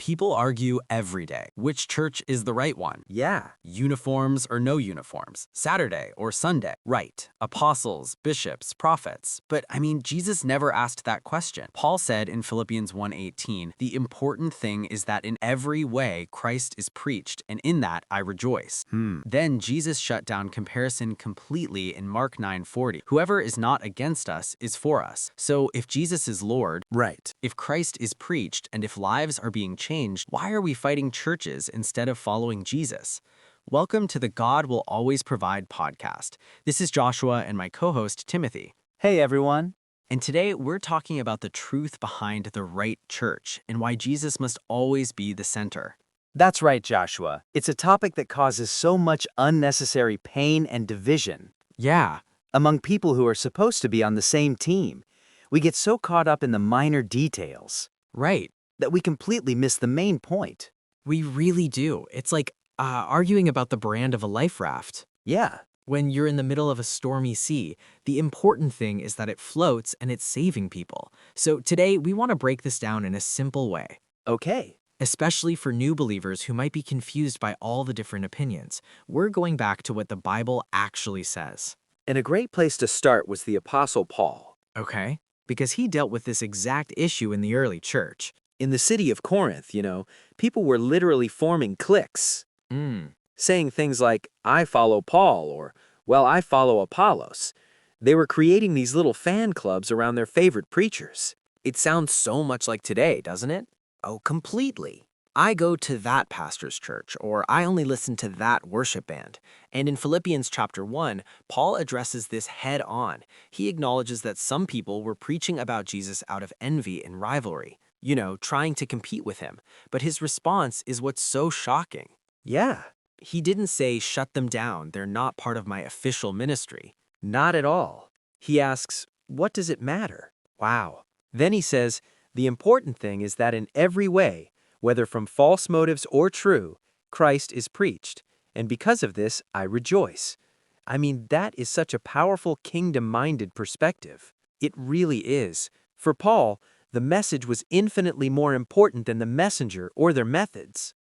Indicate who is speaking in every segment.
Speaker 1: People argue every day which church is the right one.
Speaker 2: Yeah.
Speaker 1: Uniforms or no uniforms, Saturday or Sunday. Right. Apostles, bishops, prophets. But I mean, Jesus never asked that question. Paul said in Philippians 1:18, the important thing is that in every way Christ is preached, and in that I rejoice. Then Jesus shut down comparison completely in Mark 9:40. Whoever is not against us is for us. So if Jesus is Lord,
Speaker 2: Right.
Speaker 1: if Christ is preached, and if lives are being changed, why are we fighting churches instead of following Jesus? Welcome to the God Will Always Provide podcast. This is Joshua and my co-host Timothy.
Speaker 2: Hey, everyone.
Speaker 1: And today we're talking about the truth behind the right church and why Jesus must always be the center.
Speaker 2: That's right, Joshua. It's a topic that causes so much unnecessary pain and division
Speaker 1: Yeah,
Speaker 2: among people who are supposed to be on the same team. We get so caught up in the minor details
Speaker 1: right.
Speaker 2: that we completely miss the main point.
Speaker 1: We really do. It's like arguing about the brand of a life raft.
Speaker 2: Yeah.
Speaker 1: When you're in the middle of a stormy sea, the important thing is that it floats and it's saving people. So today we want to break this down in a simple way,
Speaker 2: Okay.
Speaker 1: especially for new believers who might be confused by all the different opinions. We're going back to what the Bible actually says.
Speaker 2: And a great place to start was the Apostle Paul.
Speaker 1: Okay? Because he dealt with this exact issue in the early church.
Speaker 2: In the city of Corinth, people were literally forming cliques, saying things like, I follow Paul, or, well, I follow Apollos. They were creating these little fan clubs around their favorite preachers.
Speaker 1: It sounds so much like today, doesn't it? Oh, completely. I go to that pastor's church, or I only listen to that worship band. And in Philippians chapter 1, Paul addresses this head on. He acknowledges that some people were preaching about Jesus out of envy and rivalry, trying to compete with him. But his response is what's so shocking.
Speaker 2: Yeah,
Speaker 1: He didn't say, shut them down, they're not part of my official ministry.
Speaker 2: not at all. He asks, what does it matter?
Speaker 1: Wow.
Speaker 2: Then he says, the important thing is that in every way, whether from false motives or true, Christ is preached, and because of this, I rejoice. I mean, that is such a powerful kingdom-minded perspective. It really is. For Paul, the message was infinitely more important than the messenger or their methods.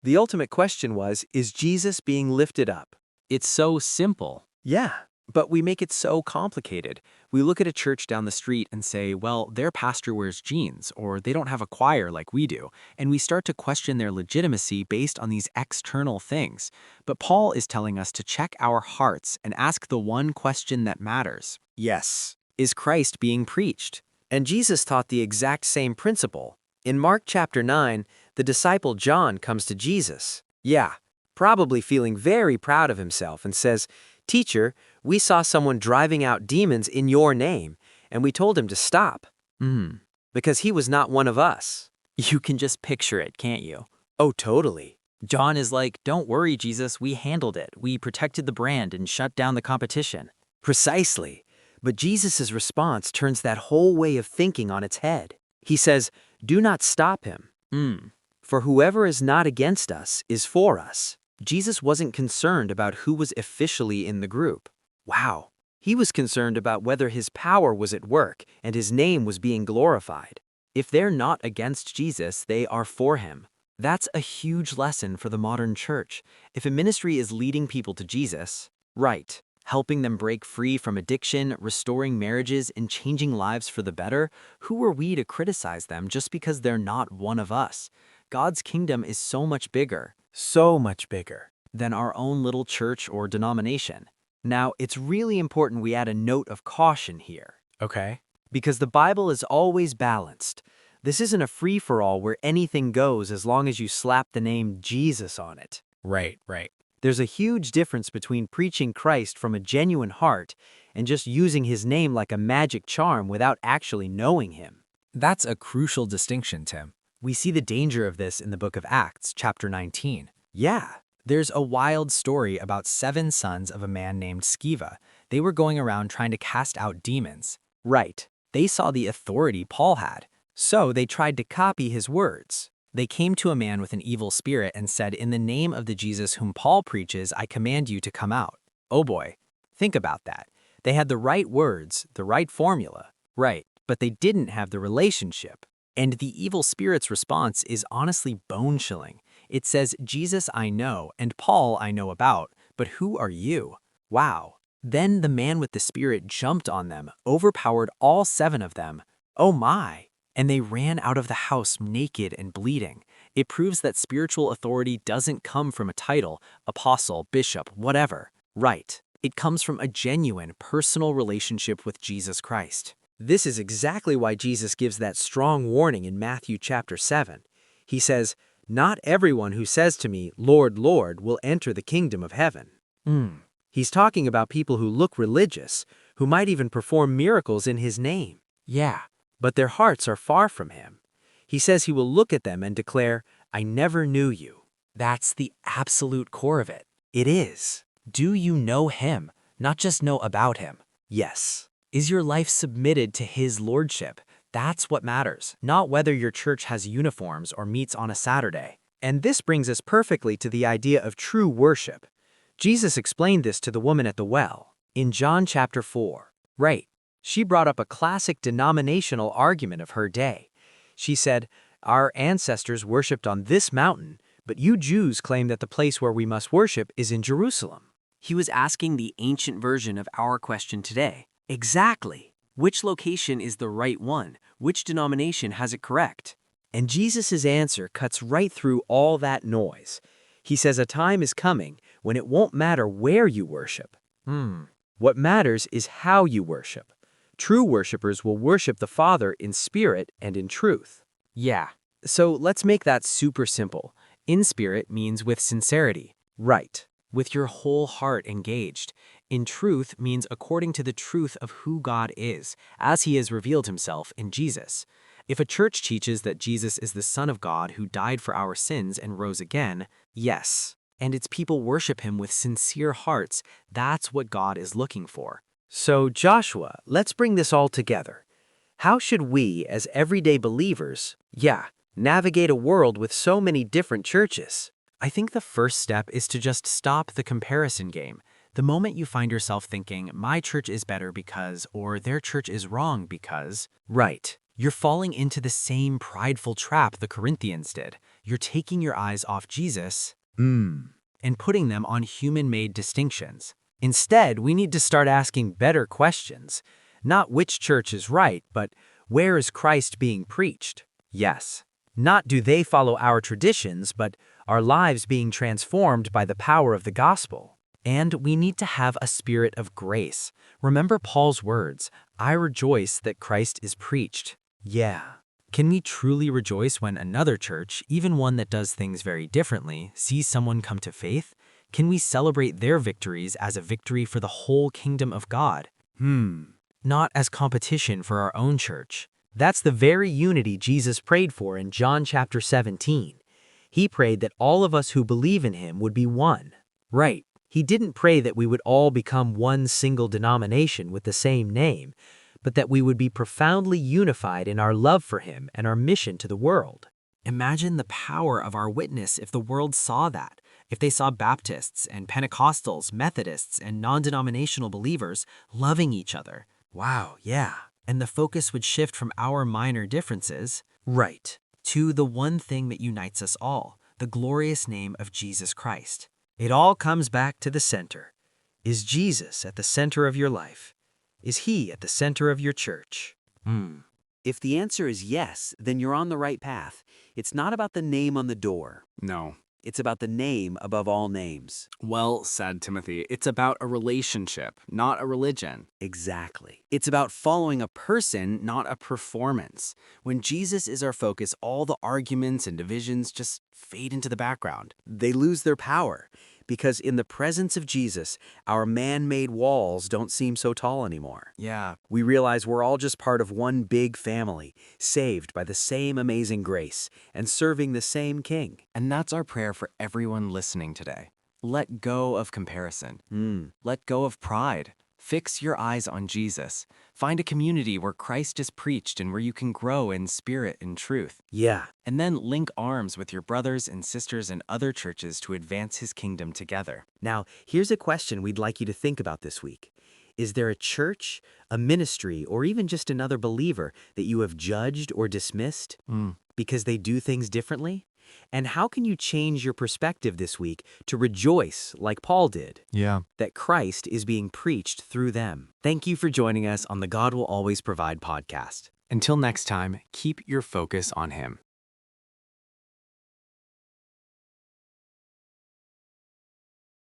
Speaker 2: The ultimate question was, is Jesus being lifted up?
Speaker 1: It's so simple.
Speaker 2: Yeah.
Speaker 1: But we make it so complicated. We look at a church down the street and say, well, their pastor wears jeans, or they don't have a choir like we do, and we start to question their legitimacy based on these external things. But Paul is telling us to check our hearts and ask the one question that matters.
Speaker 2: Yes.
Speaker 1: Is Christ being preached?
Speaker 2: And Jesus taught the exact same principle. In Mark chapter 9, the disciple John comes to Jesus. Yeah, probably feeling very proud of himself and says, Teacher, we saw someone driving out demons in your name, and we told him to stop. Because he was not one of us.
Speaker 1: You can just picture it, can't you?
Speaker 2: Oh, totally.
Speaker 1: John is like, don't worry, Jesus, we handled it. We protected the brand and shut down the competition.
Speaker 2: Precisely. But Jesus' response turns that whole way of thinking on its head. He says, do not stop him. For whoever is not against us is for us. Jesus wasn't concerned about who was officially in the group. Wow. He was concerned about whether his power was at work and his name was being glorified. If they're not against Jesus, they are for him. That's a huge lesson for the modern church. If a ministry is leading people to Jesus, right, helping them break free from addiction, restoring marriages, and changing lives for the better, who are we to criticize them just because they're not one of us? God's kingdom is so much bigger. So much bigger
Speaker 1: Than our own little church or denomination. Now, it's really important we add a note of caution here.
Speaker 2: Okay.
Speaker 1: Because the Bible is always balanced. This isn't a free-for-all where anything goes as long as you slap the name Jesus on it.
Speaker 2: Right.
Speaker 1: There's a huge difference between preaching Christ from a genuine heart and just using his name like a magic charm without actually knowing him.
Speaker 3: That's a crucial distinction, Tim.
Speaker 1: We see the danger of this in the book of Acts, chapter 19.
Speaker 2: Yeah.
Speaker 1: There's a wild story about 7 sons of a man named Sceva. They were going around trying to cast out demons.
Speaker 2: Right.
Speaker 1: They saw the authority Paul had, so they tried to copy his words. They came to a man with an evil spirit and said, in the name of the Jesus whom Paul preaches, I command you to come out. Oh boy, think about that. They had the right words, the right formula, right, but they didn't have the relationship.
Speaker 3: And the evil spirit's response is honestly bone-chilling. It says, Jesus I know, and Paul I know about, but who are you? Wow. Then the man with the spirit jumped on them, overpowered all 7 of them. Oh my! And they ran out of the house naked and bleeding. It proves that spiritual authority doesn't come from a title, apostle, bishop, whatever. Right. It comes from a genuine, personal relationship with Jesus Christ.
Speaker 2: This is exactly why Jesus gives that strong warning in Matthew chapter 7. He says, "Not everyone who says to me, 'Lord, Lord,' will enter the kingdom of heaven." He's talking about people who look religious, who might even perform miracles in his name.
Speaker 3: Yeah.
Speaker 2: But their hearts are far from him. He says he will look at them and declare, "I never knew you."
Speaker 3: That's the absolute core of it.
Speaker 2: It is.
Speaker 3: Do you know him, not just know about him?
Speaker 2: Yes.
Speaker 3: Is your life submitted to his lordship? That's what matters, not whether your church has uniforms or meets on a Saturday.
Speaker 2: And this brings us perfectly to the idea of true worship. Jesus explained this to the woman at the well in John chapter 4. Right. She brought up a classic denominational argument of her day. She said, "Our ancestors worshipped on this mountain, but you Jews claim that the place where we must worship is in Jerusalem."
Speaker 4: He was asking the ancient version of our question today.
Speaker 2: Exactly.
Speaker 4: Which location is the right one? Which denomination has it correct?
Speaker 2: And Jesus' answer cuts right through all that noise. He says a time is coming when it won't matter where you worship. What matters is how you worship. True worshipers will worship the Father in spirit and in truth.
Speaker 3: Yeah.
Speaker 2: So let's make that super simple.
Speaker 3: In spirit means with sincerity,
Speaker 2: Right.
Speaker 3: with your whole heart engaged. In truth means according to the truth of who God is, as he has revealed himself in Jesus. If a church teaches that Jesus is the Son of God who died for our sins and rose again, yes, and its people worship him with sincere hearts, that's what God is looking for.
Speaker 2: So Joshua, let's bring this all together. How should we, as everyday believers, navigate a world with so many different churches?
Speaker 3: I think the first step is to just stop the comparison game. The moment you find yourself thinking, my church is better because, or their church is wrong because,
Speaker 2: Right.
Speaker 3: you're falling into the same prideful trap the Corinthians did. You're taking your eyes off Jesus and putting them on human-made distinctions.
Speaker 2: Instead, we need to start asking better questions. Not which church is right, but where is Christ being preached? Yes. Not do they follow our traditions, but are lives being transformed by the power of the gospel?
Speaker 3: And we need to have a spirit of grace. Remember Paul's words, I rejoice that Christ is preached.
Speaker 2: Yeah.
Speaker 3: Can we truly rejoice when another church, even one that does things very differently, sees someone come to faith? Can we celebrate their victories as a victory for the whole kingdom of God? Not as competition for our own church.
Speaker 2: That's the very unity Jesus prayed for in John chapter 17. He prayed that all of us who believe in him would be one. Right. He didn't pray that we would all become one single denomination with the same name, but that we would be profoundly unified in our love for him and our mission to the world.
Speaker 3: Imagine the power of our witness if the world saw that. If they saw Baptists and Pentecostals, Methodists and non-denominational believers loving each other.
Speaker 2: Wow, yeah.
Speaker 3: And the focus would shift from our minor differences
Speaker 2: Right.
Speaker 3: to the one thing that unites us all, the glorious name of Jesus Christ.
Speaker 2: It all comes back to the center. Is Jesus at the center of your life? Is he at the center of your church?
Speaker 4: If the answer is yes, then you're on the right path. It's not about the name on the door.
Speaker 1: No.
Speaker 4: It's about the name above all names.
Speaker 1: Well said, Timothy. It's about a relationship, not a religion.
Speaker 4: Exactly.
Speaker 1: It's about following a person, not a performance. When Jesus is our focus, all the arguments and divisions just fade into the background.
Speaker 4: They lose their power because in the presence of Jesus, our man-made walls don't seem so tall anymore.
Speaker 1: Yeah.
Speaker 4: We realize we're all just part of one big family, saved by the same amazing grace and serving the same King.
Speaker 1: And that's our prayer for everyone listening today. Let go of comparison. Let go of pride. Fix your eyes on Jesus. Find a community where Christ is preached and where you can grow in spirit and truth.
Speaker 2: Yeah.
Speaker 1: And then link arms with your brothers and sisters in other churches to advance his kingdom together.
Speaker 4: Now, here's a question we'd like you to think about this week. Is there a church, a ministry, or even just another believer that you have judged or dismissed because they do things differently? And how can you change your perspective this week to rejoice like Paul did?
Speaker 3: Yeah.
Speaker 4: That Christ is being preached through them. Thank you for joining us on the God Will Always Provide podcast.
Speaker 3: Until next time, keep your focus on Him.